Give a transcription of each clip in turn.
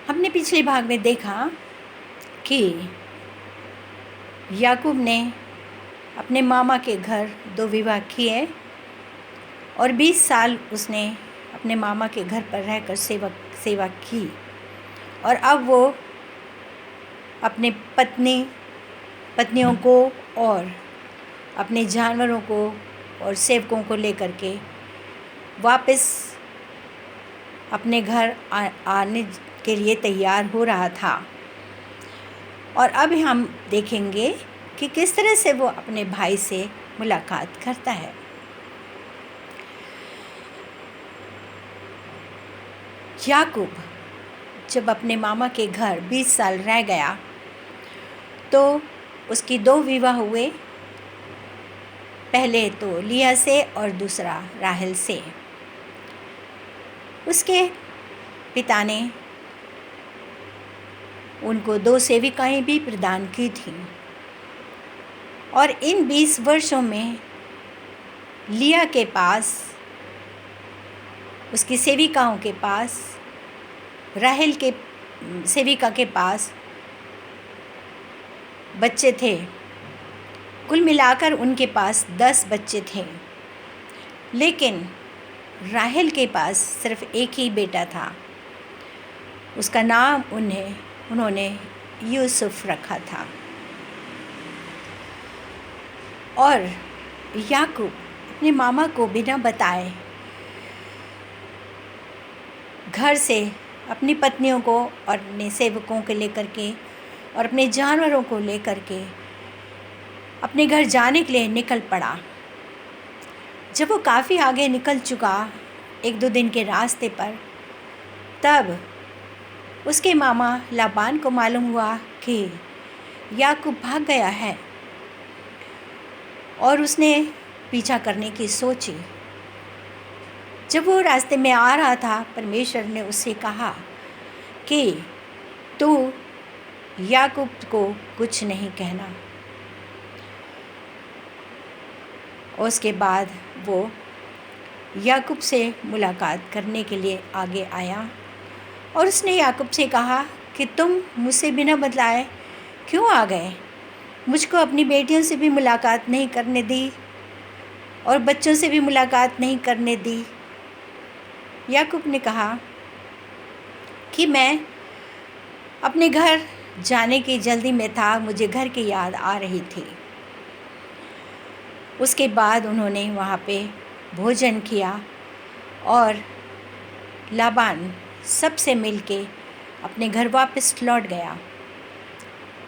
हमने पिछले भाग में देखा कि याकूब ने अपने मामा के घर 2 विवाह किए और 20 साल उसने अपने मामा के घर पर रहकर सेवा की और अब वो अपने पत्नियों को और अपने जानवरों को और सेवकों को लेकर के वापस अपने घर आने के लिए तैयार हो रहा था। और अब हम देखेंगे कि किस तरह से वो अपने भाई से मुलाकात करता है। याकूब जब अपने मामा के घर 20 साल रह गया तो उसकी 2 विवाह हुए, पहले तो लिया से और दूसरा राहेल से। उसके पिता ने उनको 2 सेविकाएं भी प्रदान की थीं और इन 20 वर्षों में लिया के पास, उसकी सेविकाओं के पास, राहेल के सेविका के पास बच्चे थे। कुल मिलाकर उनके पास 10 बच्चे थे, लेकिन राहेल के पास सिर्फ एक ही बेटा था। उसका नाम उन्होंने यूसुफ रखा था। और याकूब अपने मामा को बिना बताए घर से अपनी पत्नियों को और अपने सेवकों को लेकर के और अपने जानवरों को लेकर के अपने घर जाने के लिए निकल पड़ा। जब वो काफ़ी आगे निकल चुका 1-2 दिन के रास्ते पर, तब उसके मामा लाबान को मालूम हुआ कि याकूब भाग गया है और उसने पीछा करने की सोची। जब वो रास्ते में आ रहा था, परमेश्वर ने उससे कहा कि तू याकूब को कुछ नहीं कहना। उसके बाद वो याकूब से मुलाकात करने के लिए आगे आया और उसने याकूब से कहा कि तुम मुझसे बिना बतलाए क्यों आ गए? मुझको अपनी बेटियों से भी मुलाकात नहीं करने दी और बच्चों से भी मुलाकात नहीं करने दी। याकूब ने कहा कि मैं अपने घर जाने की जल्दी में था, मुझे घर की याद आ रही थी। उसके बाद उन्होंने वहाँ पे भोजन किया और लाबान सबसे मिलके अपने घर वापस लौट गया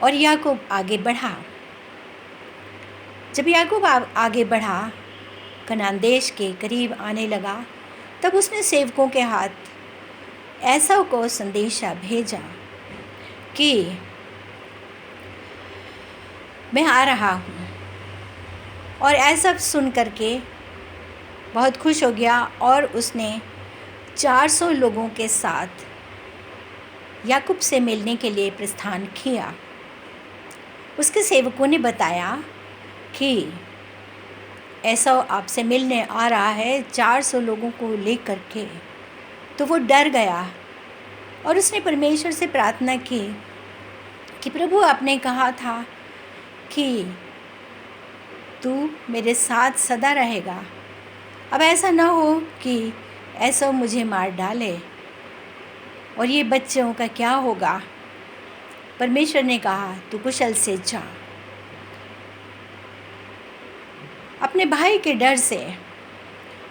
और याकूब आगे बढ़ा। जब याकूब आगे बढ़ा, कनान देश के करीब आने लगा, तब उसने सेवकों के हाथ एसाव को संदेशा भेजा कि मैं आ रहा हूँ। और ऐसा सुन करके बहुत खुश हो गया और उसने 400 लोगों के साथ याकूब से मिलने के लिए प्रस्थान किया। उसके सेवकों ने बताया कि एसाव आपसे मिलने आ रहा है 400 लोगों को लेकर के। तो वो डर गया और उसने परमेश्वर से प्रार्थना की कि प्रभु, आपने कहा था कि तू मेरे साथ सदा रहेगा। अब ऐसा ना हो कि एसाव मुझे मार डाले और ये बच्चों का क्या होगा? परमेश्वर ने कहा तू कुशल से जा। अपने भाई के डर से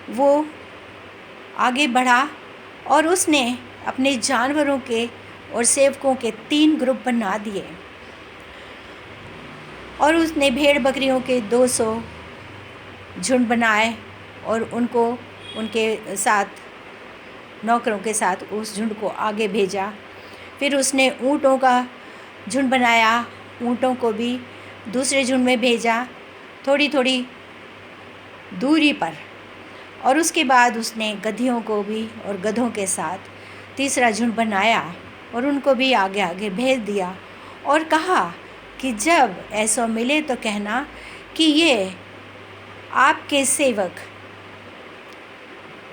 वो आगे बढ़ा और उसने अपने जानवरों के और सेवकों के 3 ग्रुप बना दिए और उसने भेड़ बकरियों के 200 झुंड बनाए और उनको उनके साथ नौकरों के साथ उस झुंड को आगे भेजा। फिर उसने ऊँटों का झुंड बनाया, ऊँटों को भी दूसरे झुंड में भेजा थोड़ी थोड़ी दूरी पर। और उसके बाद उसने गधियों को भी और गधों के साथ तीसरा झुंड बनाया और उनको भी आगे आगे भेज दिया और कहा कि जब ऐसा मिले तो कहना कि ये आपके सेवक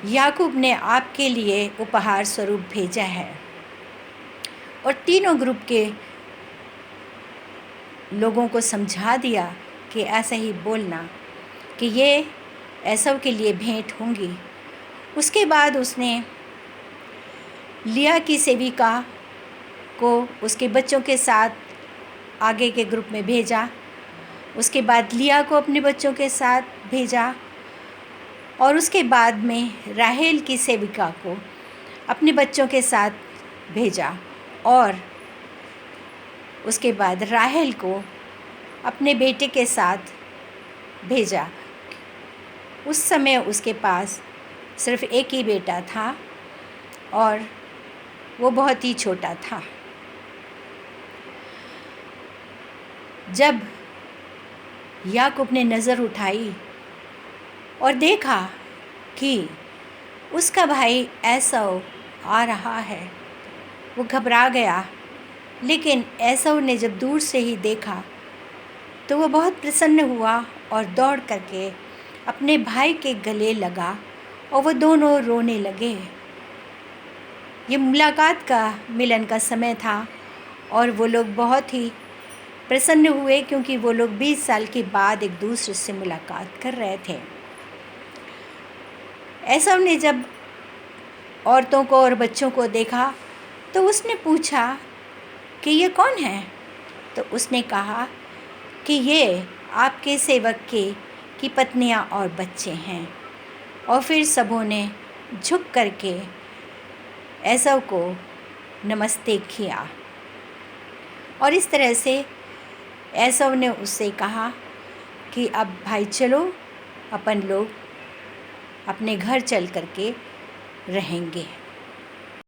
याकूब ने आपके लिए उपहार स्वरूप भेजा है। और तीनों ग्रुप के लोगों को समझा दिया कि ऐसा ही बोलना कि ये एसव के लिए भेंट होंगी। उसके बाद उसने लिया की सेविका को उसके बच्चों के साथ आगे के ग्रुप में भेजा। उसके बाद लिया को अपने बच्चों के साथ भेजा और उसके बाद में राहेल की सेविका को अपने बच्चों के साथ भेजा और उसके बाद राहेल को अपने बेटे के साथ भेजा। उस समय उसके पास सिर्फ एक ही बेटा था और वो बहुत ही छोटा था। जब याकूब ने नज़र उठाई और देखा कि उसका भाई एसव आ रहा है, वो घबरा गया। लेकिन एसव ने जब दूर से ही देखा तो वो बहुत प्रसन्न हुआ और दौड़ करके अपने भाई के गले लगा और वो दोनों रोने लगे। ये मुलाकात का मिलन का समय था और वो लोग बहुत ही प्रसन्न हुए क्योंकि वो लोग 20 साल के बाद एक दूसरे से मुलाकात कर रहे थे। एसव ने जब औरतों को और बच्चों को देखा तो उसने पूछा कि ये कौन है? तो उसने कहा कि ये आपके सेवक की पत्नियां और बच्चे हैं। और फिर सबों ने झुक करके एसव को नमस्ते किया और इस तरह से एसव ने उससे कहा कि अब भाई चलो अपन लोग अपने घर चल करके रहेंगे।